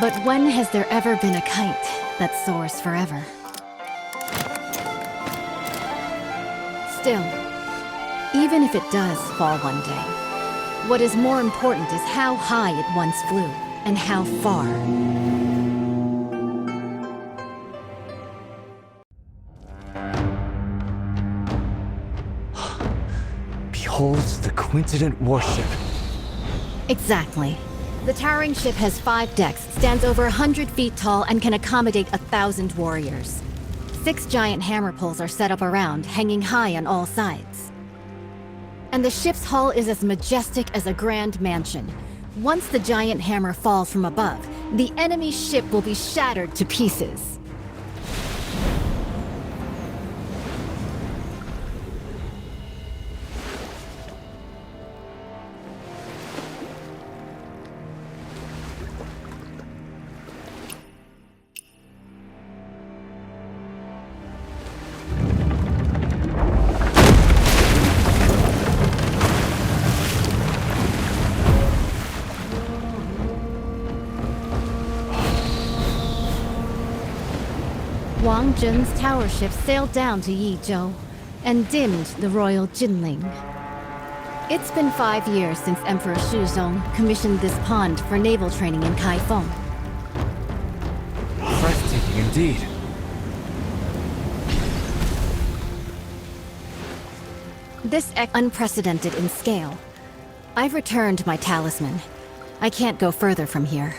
But when has there ever been a kite that soars forever? Still, even if it does fall one day, what is more important is how high it once flew, and how far. Behold the coincident warship. Exactly. The towering ship has 5 decks, stands over 100 feet tall, and can accommodate 1,000 warriors. 6 giant hammer poles are set up around, hanging high on all sides. And the ship's hull is as majestic as a grand mansion. Once the giant hammer falls from above, the enemy ship will be shattered to pieces. Wang Zhen's tower ship sailed down to Yizhou and dimmed the royal Jinling. It's been 5 years since Emperor Shuzong commissioned this pond for naval training in Kaifeng. Breathtaking indeed. This unprecedented in scale. I've returned my talisman. I can't go further from here.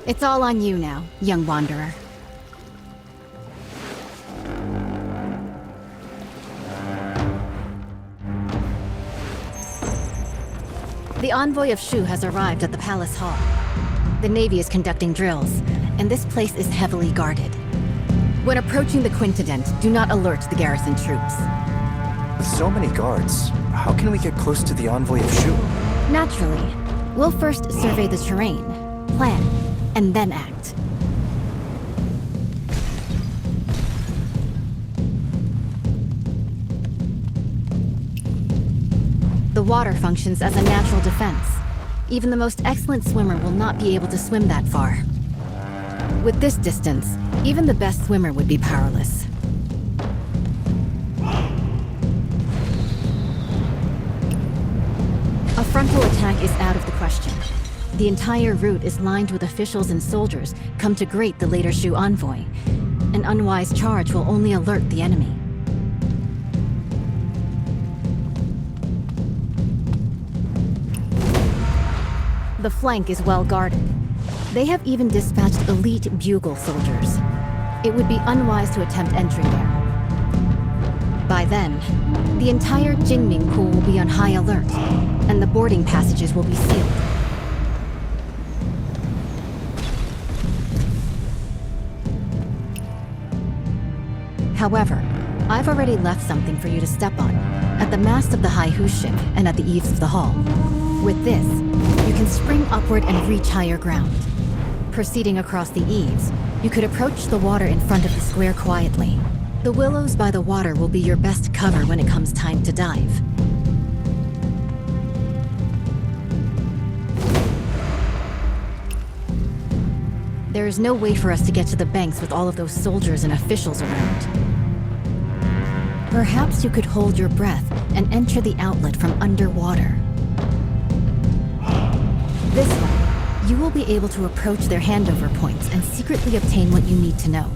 It's all on you now, young wanderer. The envoy of Shu has arrived at the palace hall. The Navy is conducting drills, and this place is heavily guarded. When approaching the Quintident, do not alert the garrison troops. With so many guards, how can we get close to the envoy of Shu? Naturally. We'll first survey the terrain, plan, and then act. The water functions as a natural defense. Even the most excellent swimmer will not be able to swim that far. With this distance, even the best swimmer would be powerless. A frontal attack is out of the question. The entire route is lined with officials and soldiers come to greet the later Shu envoy. An unwise charge will only alert the enemy. The flank is well guarded. They have even dispatched elite bugle soldiers. It would be unwise to attempt entry there. By then, the entire Jinming pool will be on high alert, and the boarding passages will be sealed. However, I've already left something for you to step on, at the mast of the Haihu ship and at the eaves of the hall. With this, you can spring upward and reach higher ground. Proceeding across the eaves, you could approach the water in front of the square quietly. The willows by the water will be your best cover when it comes time to dive. There is no way for us to get to the banks with all of those soldiers and officials around. Perhaps you could hold your breath and enter the outlet from underwater. This way, you will be able to approach their handover points and secretly obtain what you need to know.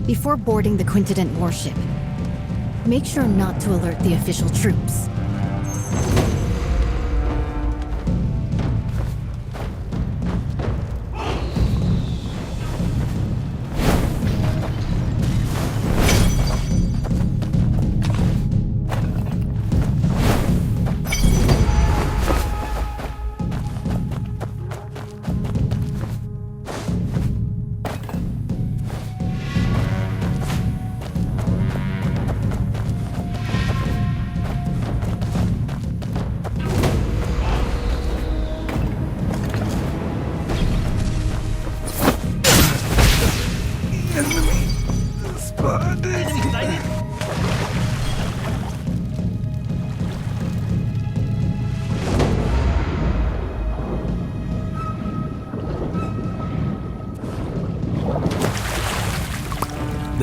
Before boarding the Quintident warship, make sure not to alert the official troops.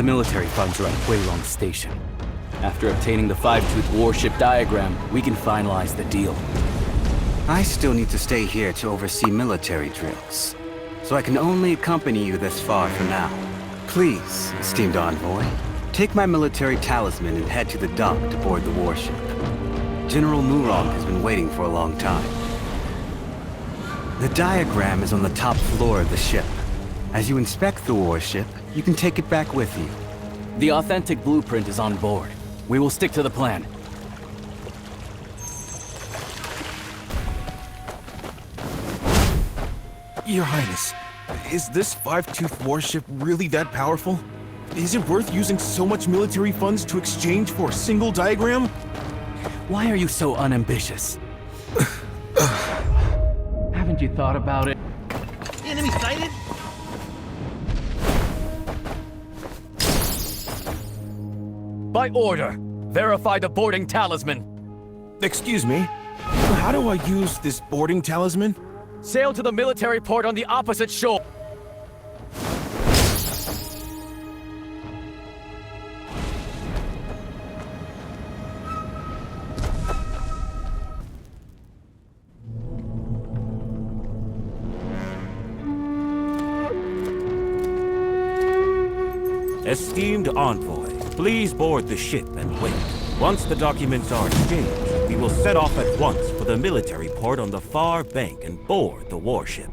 the military funds are at Huilong Station. After obtaining the five-tooth warship diagram, we can finalize the deal. I still need to stay here to oversee military drills, so I can only accompany you this far for now. Please, esteemed envoy, take my military talisman and head to the dock to board the warship. General Murong has been waiting for a long time. The diagram is on the top floor of the ship. As you inspect the warship, you can take it back with you. The authentic blueprint is on board. We will stick to the plan. Your Highness, is this five-tooth warship really that powerful? Is it worth using so much military funds to exchange for a single diagram? Why are you so unambitious? Haven't you thought about it? Enemy sighted? By order, verify the boarding talisman. Excuse me? How do I use this boarding talisman? Sail to the military port on the opposite shore. Esteemed envoy, please board the ship and wait. Once the documents are exchanged, we will set off at once for the military port on the far bank and board the warship.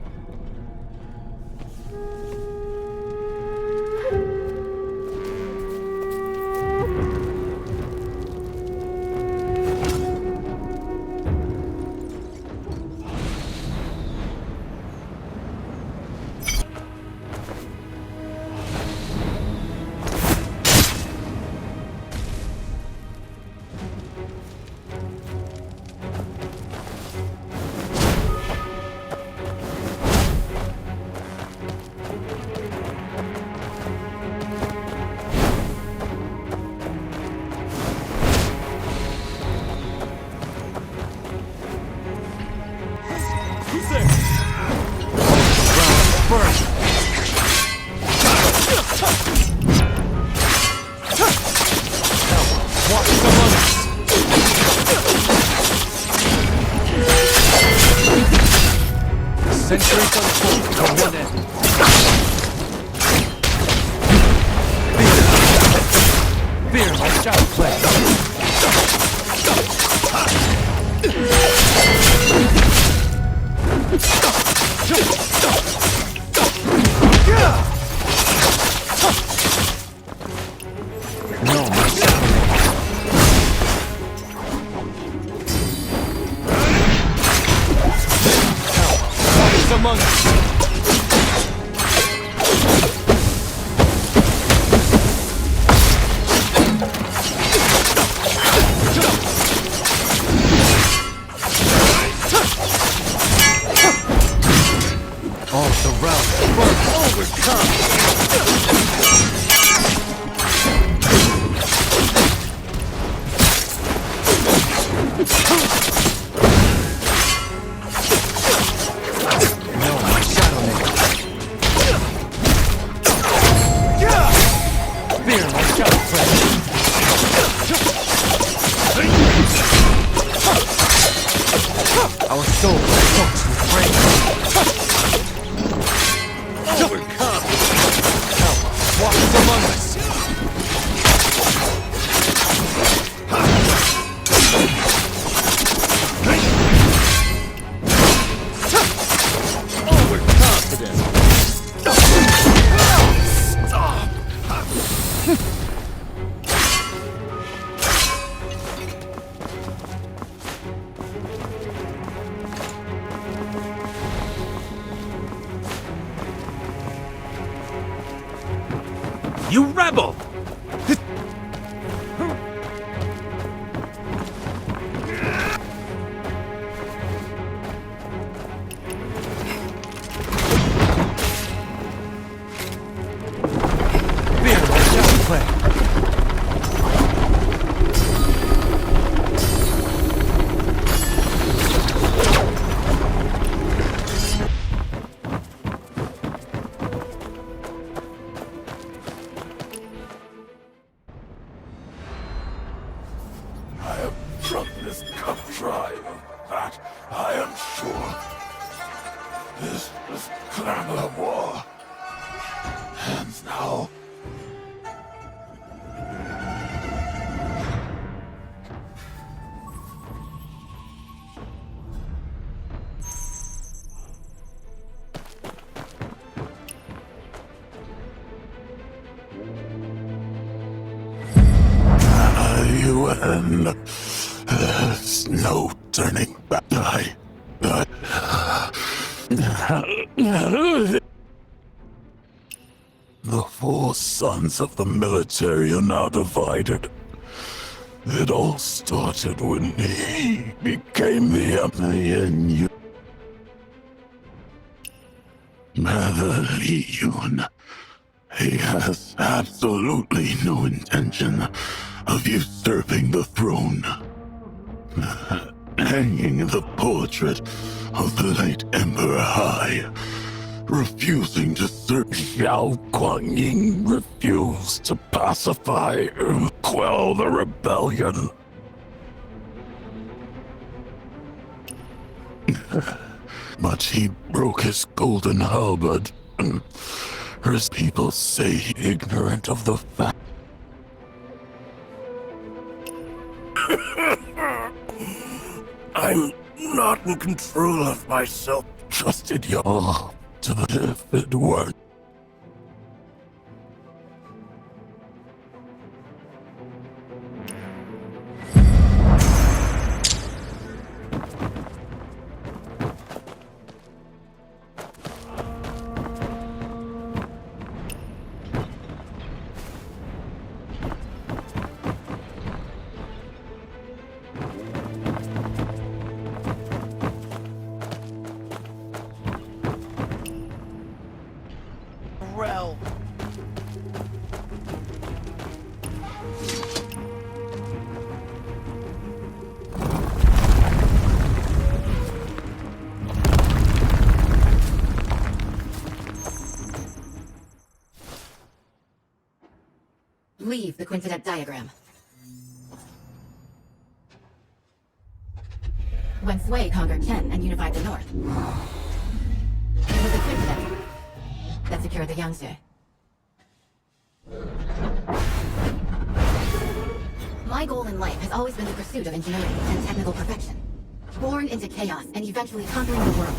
Century unfold to one end. Fear my child play. No, my is among us. All surrounded, but overcome. No, my shadow nigga. Fear my shadow friend. Our soul soaks with rain. Overcome. Help walks among us. You rebel! Fear my shadow play. this cup dry, that I am sure. This clan of war ends now. You end. There's no turning back. The four sons of the military are now divided. It all started when he became the enemy and you. Yun. He has absolutely no intention of usurping the throne. Hanging the portrait of the late Emperor high, refusing to serve. Xiao Guangying refused to pacify and quell the rebellion. But he broke his golden halberd. His people say ignorant of the fact. I'm not in control of myself. Trusted y'all to the if it weren't. Leave the coincident diagram. When Sui conquered Chen and unified the North, it was a coincident that secured the Yangtze. My goal in life has always been the pursuit of ingenuity and technical perfection. Born into chaos and eventually conquering the world.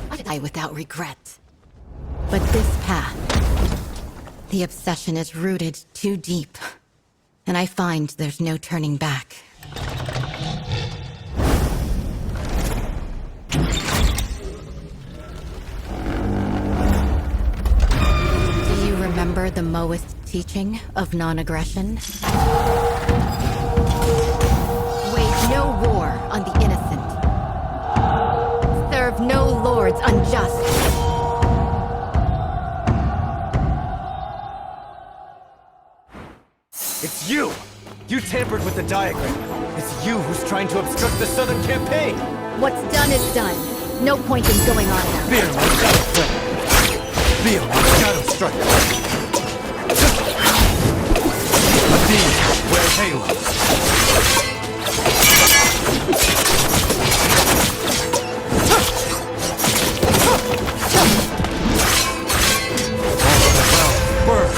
I should die without regret. But this path, the obsession is rooted too deep, and I find there's no turning back. Do you remember the Moist teaching of non-aggression? Wage no war on the innocent. Serve no lords unjust. It's you! You tampered with the diagram. It's you who's trying to obstruct the Southern campaign! What's done is done. No point in going on now. Fear my shadow flame. Feel my shadow strike. A demon wears halos. Burn.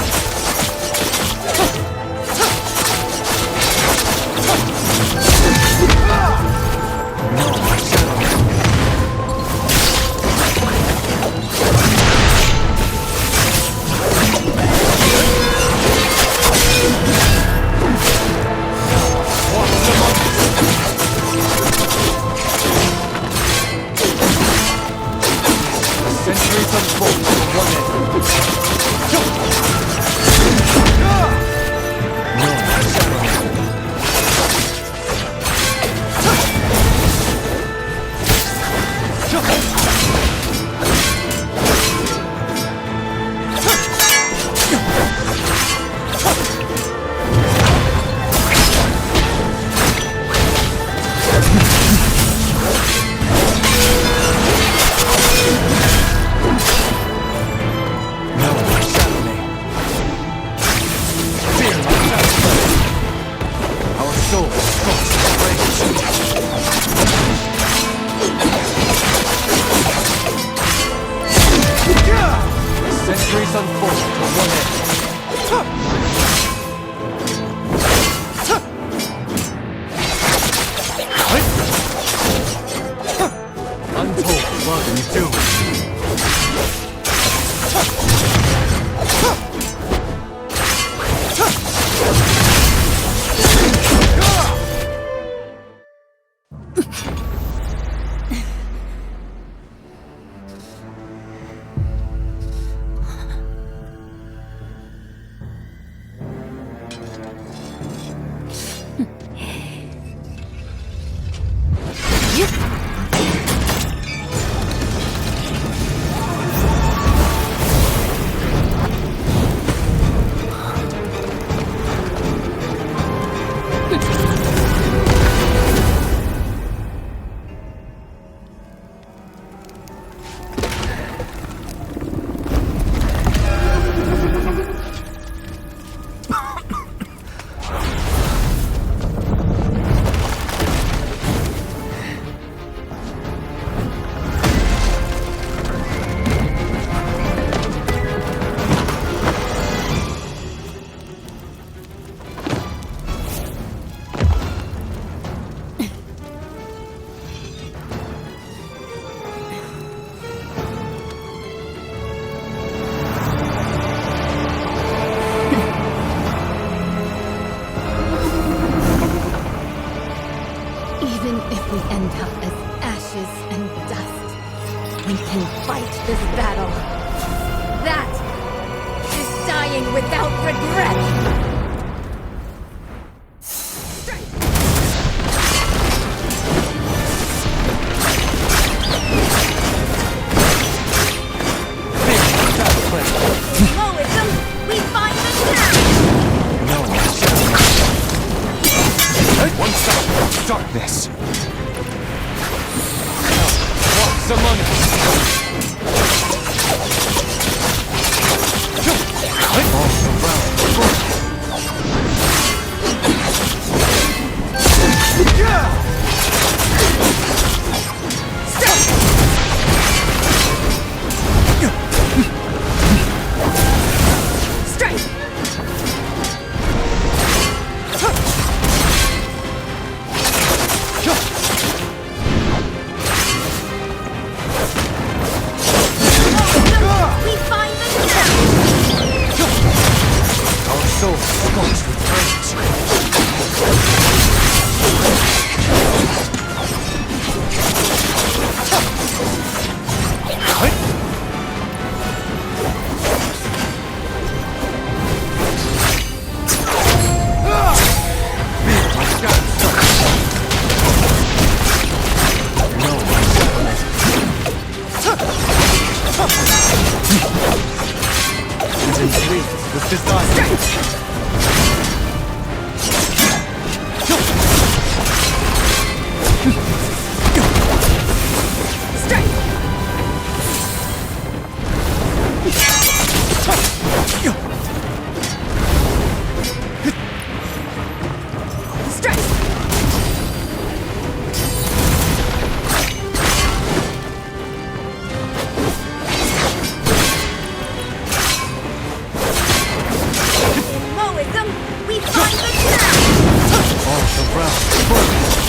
Even if we end up as ashes and dust, we can fight this battle. That is dying without regret! Heroism, we find the town! No, one stop! Darkness! Walks among us! All around. We find the town! Our souls scorched with rage. With desire. Heroism, we find the town! All around.